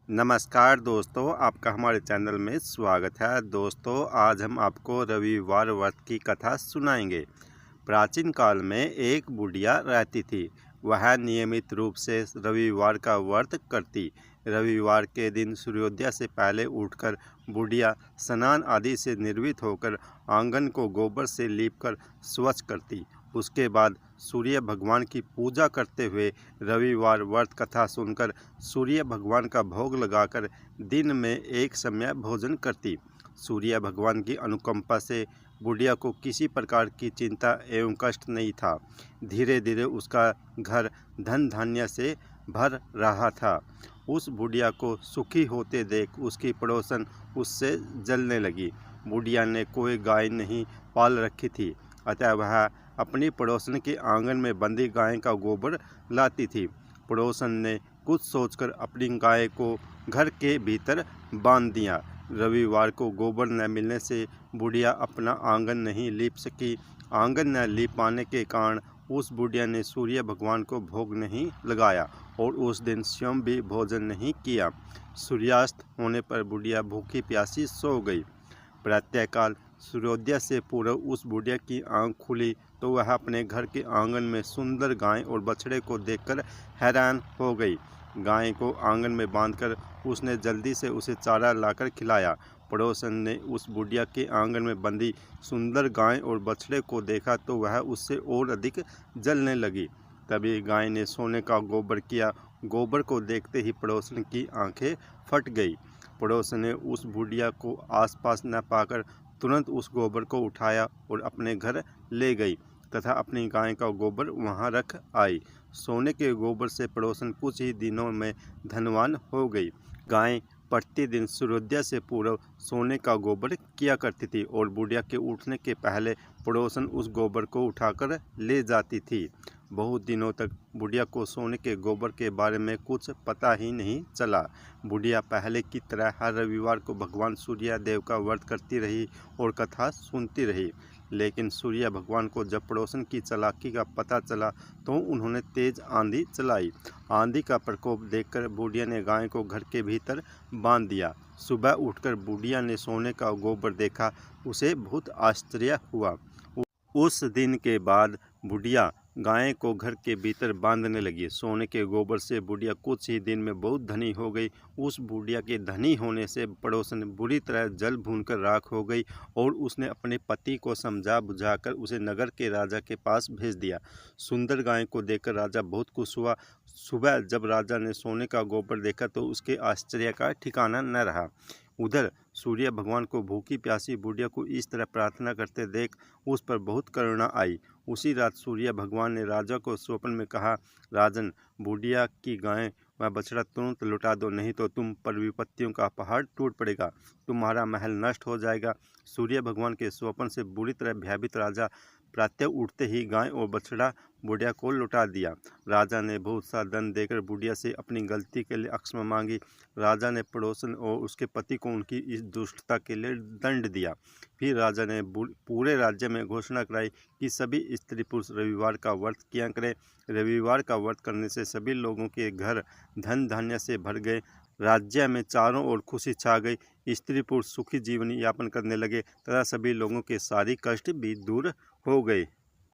नमस्कार दोस्तों, आपका हमारे चैनल में स्वागत है। दोस्तों, आज हम आपको रविवार व्रत की कथा सुनाएंगे। प्राचीन काल में एक बुढ़िया रहती थी। वह नियमित रूप से रविवार का व्रत करती। रविवार के दिन सूर्योदय से पहले उठकर बुढ़िया स्नान आदि से निर्वित होकर आंगन को गोबर से लीपकर स्वच्छ करती। उसके बाद सूर्य भगवान की पूजा करते हुए रविवार व्रत कथा सुनकर सूर्य भगवान का भोग लगाकर दिन में एक समय भोजन करती। सूर्य भगवान की अनुकंपा से बुढ़िया को किसी प्रकार की चिंता एवं कष्ट नहीं था। धीरे धीरे उसका घर धन धान्य से भर रहा था। उस बुढ़िया को सुखी होते देख उसकी पड़ोसन उससे जलने लगी। बुढ़िया ने कोई गाय नहीं पाल रखी थी, अतः वह अपनी पड़ोसन के आंगन में बंधी गाय का गोबर लाती थी। पड़ोसन ने कुछ सोचकर अपनी गाय को घर के भीतर बांध दिया। रविवार को गोबर न मिलने से बुढ़िया अपना आंगन नहीं लीप सकी। आंगन न लीप पाने के कारण उस बुढ़िया ने सूर्य भगवान को भोग नहीं लगाया और उस दिन स्वयं भी भोजन नहीं किया। सूर्यास्त होने पर बुढ़िया भूखी प्यासी सो गई। प्रातःकाल सूर्योदय से पूर्व उस बुढ़िया की आंख खुली तो वह अपने घर के आंगन में सुंदर गाय और बछड़े को देखकर हैरान हो गई। गाय को आंगन में बांधकर उसने जल्दी से उसे चारा लाकर खिलाया। पड़ोसन ने उस बुढ़िया के आंगन में बंधी सुंदर गाय और बछड़े को देखा तो वह उससे और अधिक जलने लगी। तभी गाय ने सोने का गोबर किया। गोबर को देखते ही पड़ोसन की आंखें फट गई। पड़ोसन ने उस बुढ़िया को आसपास न पाकर तुरंत उस गोबर को उठाया और अपने घर ले गई तथा अपनी गाय का गोबर वहां रख आई। सोने के गोबर से पड़ोसन कुछ ही दिनों में धनवान हो गई। गाय प्रतिदिन सूर्योदय से पूर्व सोने का गोबर किया करती थी और बुढ़िया के उठने के पहले पड़ोसन उस गोबर को उठाकर ले जाती थी। बहुत दिनों तक बुढ़िया को सोने के गोबर के बारे में कुछ पता ही नहीं चला। बुढ़िया पहले की तरह हर रविवार को भगवान सूर्य देव का व्रत करती रही और कथा सुनती रही। लेकिन सूर्य भगवान को जब पड़ोसन की चालाकी का पता चला तो उन्होंने तेज आंधी चलाई। आंधी का प्रकोप देखकर बुढ़िया ने गाय को घर के भीतर बांध दिया। सुबह उठकर बुढ़िया ने सोने का गोबर देखा। उसे बहुत आश्चर्य हुआ। उस दिन के बाद बुढ़िया गाय को घर के भीतर बांधने लगी। सोने के गोबर से बुढ़िया कुछ ही दिन में बहुत धनी हो गई। उस बुढ़िया के धनी होने से पड़ोसन बुरी तरह जल भूनकर राख हो गई और उसने अपने पति को समझा बुझाकर उसे नगर के राजा के पास भेज दिया। सुंदर गाय को देखकर राजा बहुत खुश हुआ। सुबह जब राजा ने सोने का गोबर देखा तो उसके आश्चर्य का ठिकाना न रहा। उधर सूर्य भगवान को भूखी प्यासी बुढ़िया को इस तरह प्रार्थना करते देख उस पर बहुत करुणा आई। उसी रात सूर्य भगवान ने राजा को स्वप्न में कहा, राजन, बुढ़िया की गाय व बछड़ा तुरंत लौटा दो, नहीं तो तुम पर विपत्तियों का पहाड़ टूट पड़ेगा, तुम्हारा महल नष्ट हो जाएगा। सूर्य भगवान के स्वप्न से बुरी तरह भयभीत राजा प्रातः उठते ही गाय और बछड़ा बुढ़िया को लौटा दिया। राजा ने बहुत सा दंड देकर बुढ़िया से अपनी गलती के लिए क्षमा मांगी। राजा ने पड़ोसन और उसके पति को उनकी इस दुष्टता के लिए दंड दिया। फिर राजा ने पूरे राज्य में घोषणा कराई कि सभी स्त्री पुरुष रविवार का व्रत किया करें। रविवार का व्रत करने से सभी लोगों के घर धन धान्य से भर गए। राज्य में चारों ओर खुशी छा गई। स्त्री पुरुष सुखी जीवन यापन करने लगे तथा सभी लोगों के सारी कष्ट भी दूर हो गए।